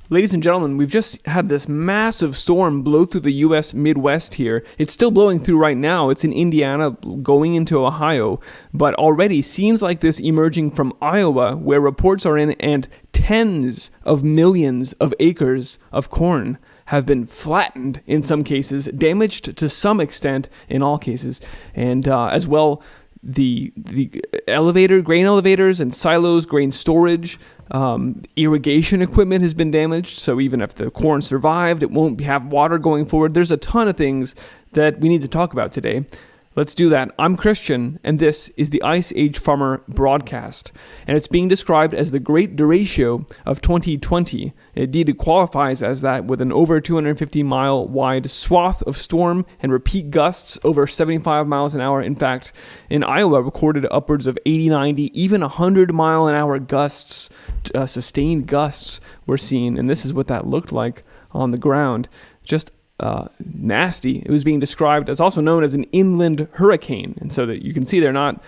Ladies and gentlemen, we've just had this massive storm blow through the U.S. Midwest here. It's still blowing through right now. It's in Indiana, going into Ohio. But already, scenes like this emerging from Iowa, where reports are in, and tens of millions of acres of corn have been flattened in some cases, damaged to some extent in all cases. And as well, the grain elevators and silos, grain storage, irrigation equipment has been damaged, so even if the corn survived, it won't have water going forward. There's a ton of things that we need to talk about today. Let's do that. I'm Christian, and this is the Ice Age Farmer broadcast, and it's being described as the Great Derecho of 2020. Indeed, it qualifies as that, with an over 250-mile wide swath of storm and repeat gusts over 75 miles an hour. In fact, in Iowa, recorded upwards of 80, 90, even 100-mile-an-hour gusts, sustained gusts were seen, and this is what that looked like on the ground. Just nasty. It was being described as also known as an inland hurricane, and so that you can see they're not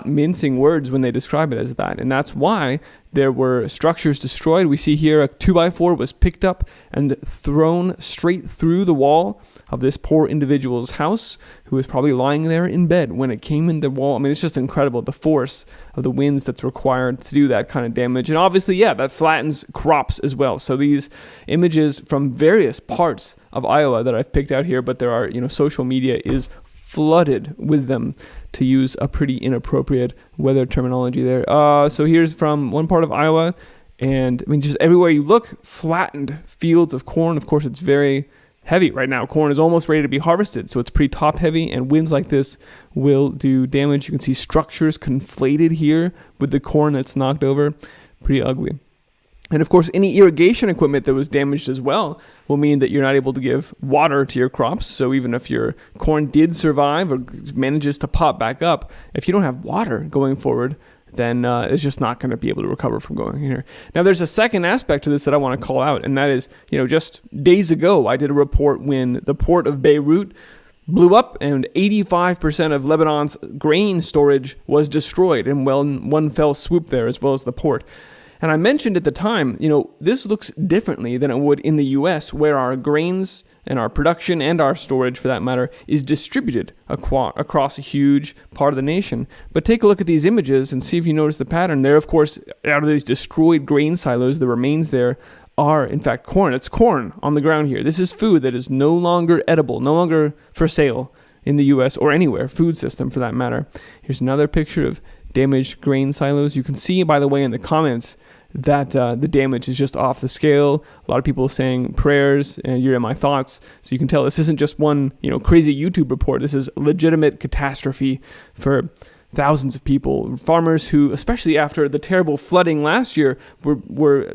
mincing words when they describe it as that, and that's why there were structures destroyed. We see here a 2x4 was picked up and thrown straight through the wall of this poor individual's house, who was probably lying there in bed when it came in the wall. I mean, it's just incredible, the force of the winds that's required to do that kind of damage. And obviously, that flattens crops as well. So these images from various parts of Iowa that I've picked out here, but there are, social media is flooded with them, to use a pretty inappropriate weather terminology there. So here's from one part of Iowa, and I mean, just everywhere you look, flattened fields of corn. Of course, it's very heavy right now. Corn is almost ready to be harvested, so it's pretty top heavy, and winds like this will do damage. You can see structures conflated here with the corn that's knocked over. Pretty ugly. And of course, any irrigation equipment that was damaged as well will mean that you're not able to give water to your crops. So even if your corn did survive or manages to pop back up, if you don't have water going forward, then it's just not going to be able to recover from going here. Now, there's a second aspect to this that I want to call out, and that is, just days ago, I did a report when the port of Beirut blew up and 85% of Lebanon's grain storage was destroyed in one fell swoop there, as well as the port. And I mentioned at the time, this looks differently than it would in the U.S., where our grains and our production and our storage, for that matter, is distributed across a huge part of the nation. But take a look at these images and see if you notice the pattern. There, of course, out of these destroyed grain silos, the remains there are, in fact, corn. It's corn on the ground here. This is food that is no longer edible, no longer for sale in the U.S. or anywhere, food system for that matter. Here's another picture of damaged grain silos. You can see, by the way, in the comments that the damage is just off the scale. A lot of people saying prayers, and you're in my thoughts. So you can tell this isn't just one, crazy YouTube report. This is a legitimate catastrophe for thousands of people, farmers who, especially after the terrible flooding last year, were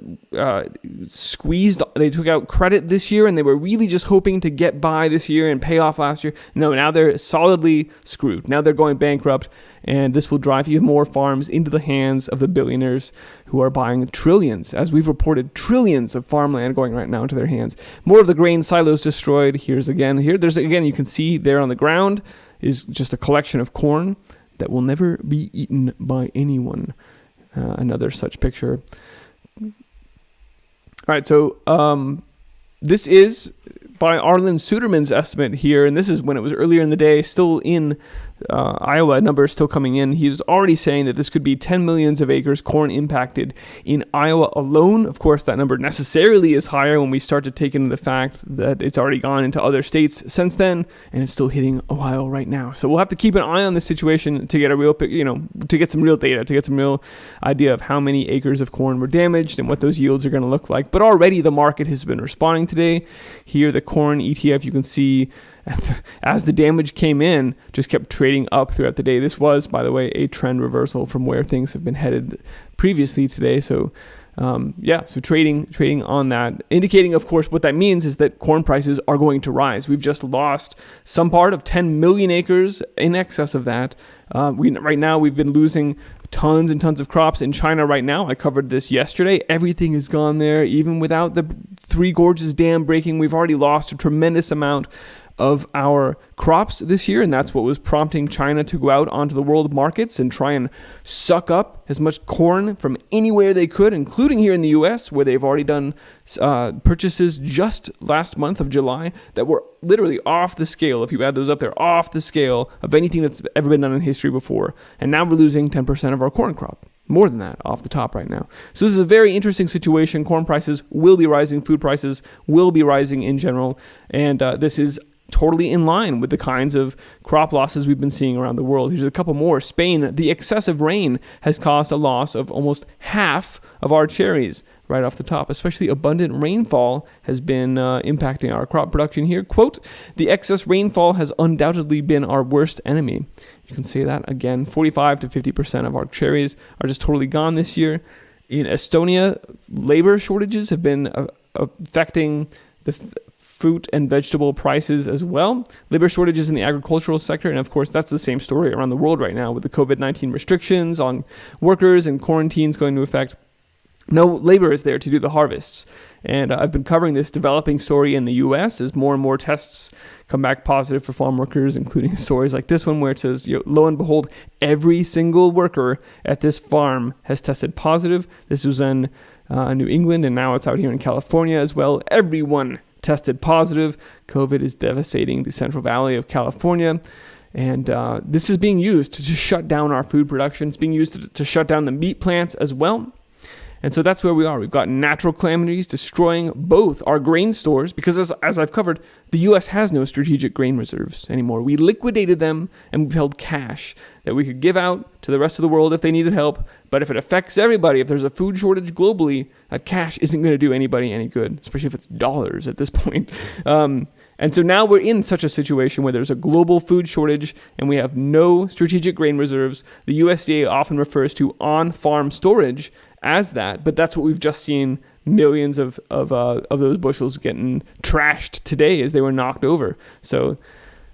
squeezed. They took out credit this year, and they were really just hoping to get by this year and pay off last year. No, now they're solidly screwed. Now they're going bankrupt, and this will drive even more farms into the hands of the billionaires who are buying trillions, as we've reported, trillions of farmland going right now into their hands. More of the grain silos destroyed. There's again, you can see there on the ground is just a collection of corn that will never be eaten by anyone. Another such picture. All right, so this is by Arlen Suderman's estimate here, and this is when it was earlier in the day, still in Iowa, numbers still coming in. He was already saying that this could be 10 millions of acres corn impacted in Iowa alone. Of course, that number necessarily is higher when we start to take into the fact that it's already gone into other states since then, and it's still hitting Ohio right now. So we'll have to keep an eye on this situation to get a real, to get some real data, to get some real idea of how many acres of corn were damaged and what those yields are going to look like. But already the market has been responding today. Here, the corn ETF, you can see, as the damage came in, just kept trading up throughout the day. This was, by the way, a trend reversal from where things have been headed previously today. So, so trading on that, indicating, of course, what that means is that corn prices are going to rise. We've just lost some part of 10 million acres, in excess of that. Right now, we've been losing tons and tons of crops in China right now. I covered this yesterday. Everything is gone there. Even without the Three Gorges Dam breaking, we've already lost a tremendous amount of our crops this year, and that's what was prompting China to go out onto the world markets and try and suck up as much corn from anywhere they could, including here in the US, where they've already done purchases just last month of July that were literally off the scale. If you add those up, they're off the scale of anything that's ever been done in history before. And now we're losing 10% of our corn crop. More than that off the top right now. So this is a very interesting situation. Corn prices will be rising. Food prices will be rising in general. And this is totally in line with the kinds of crop losses we've been seeing around the world. Here's a couple more. Spain, the excessive rain has caused a loss of almost half of our cherries right off the top. Especially abundant rainfall has been impacting our crop production here. Quote, the excess rainfall has undoubtedly been our worst enemy. You can say that again. 45 to 50% of our cherries are just totally gone this year. In Estonia, labor shortages have been affecting the fruit and vegetable prices as well. Labor shortages in the agricultural sector, and of course that's the same story around the world right now with the COVID-19 restrictions on workers and quarantines going into effect. No labor is there to do the harvests. And I've been covering this developing story in the U.S. as more and more tests come back positive for farm workers, including stories like this one where it says, lo and behold, every single worker at this farm has tested positive. This was in New England, and now it's out here in California as well. Everyone tested positive. COVID is devastating the Central Valley of California. And this is being used to just shut down our food production. It's being used to shut down the meat plants as well. And so that's where we are. We've got natural calamities destroying both our grain stores, because as I've covered, the U.S. has no strategic grain reserves anymore. We liquidated them, and we've held cash that we could give out to the rest of the world if they needed help. But if it affects everybody, if there's a food shortage globally, that cash isn't going to do anybody any good, especially if it's dollars at this point. And so now we're in such a situation where there's a global food shortage and we have no strategic grain reserves. The USDA often refers to on-farm storage as that, but that's what we've just seen. Millions of those bushels getting trashed today as they were knocked over. So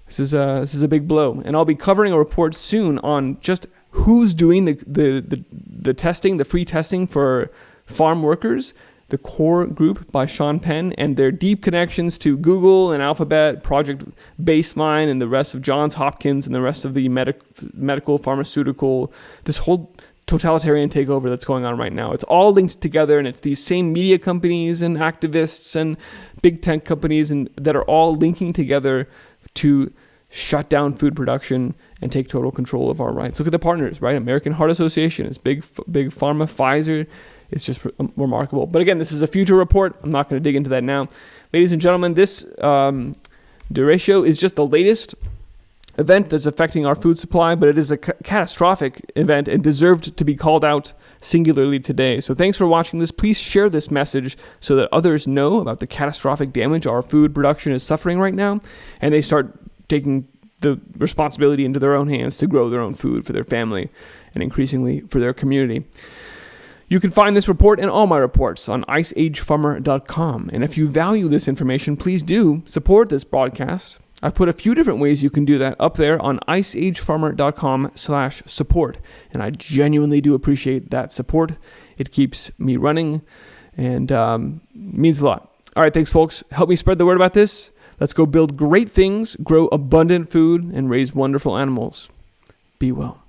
this is a big blow, and I'll be covering a report soon on just who's doing the testing, the free testing for farm workers. The Core Group by Sean Penn and their deep connections to Google and Alphabet, Project Baseline, and the rest of Johns Hopkins and the rest of the medical, pharmaceutical, this whole totalitarian takeover that's going on right now. It's all linked together, and it's these same media companies and activists and big tech companies and that are all linking together to shut down food production and take total control of our rights. Look at the partners, right? American Heart Association is big pharma, Pfizer. It's just remarkable. But again, this is a future report. I'm not going to dig into that now. Ladies and gentlemen, this DERECHO is just the latest event that's affecting our food supply, but it is a catastrophic event and deserved to be called out singularly today. So thanks for watching this. Please share this message so that others know about the catastrophic damage our food production is suffering right now, and they start taking the responsibility into their own hands to grow their own food for their family and increasingly for their community. You can find this report and all my reports on iceagefarmer.com. And if you value this information, please do support this broadcast. I've put a few different ways you can do that up there on iceagefarmer.com/support. And I genuinely do appreciate that support. It keeps me running and means a lot. All right, thanks, folks. Help me spread the word about this. Let's go build great things, grow abundant food, and raise wonderful animals. Be well.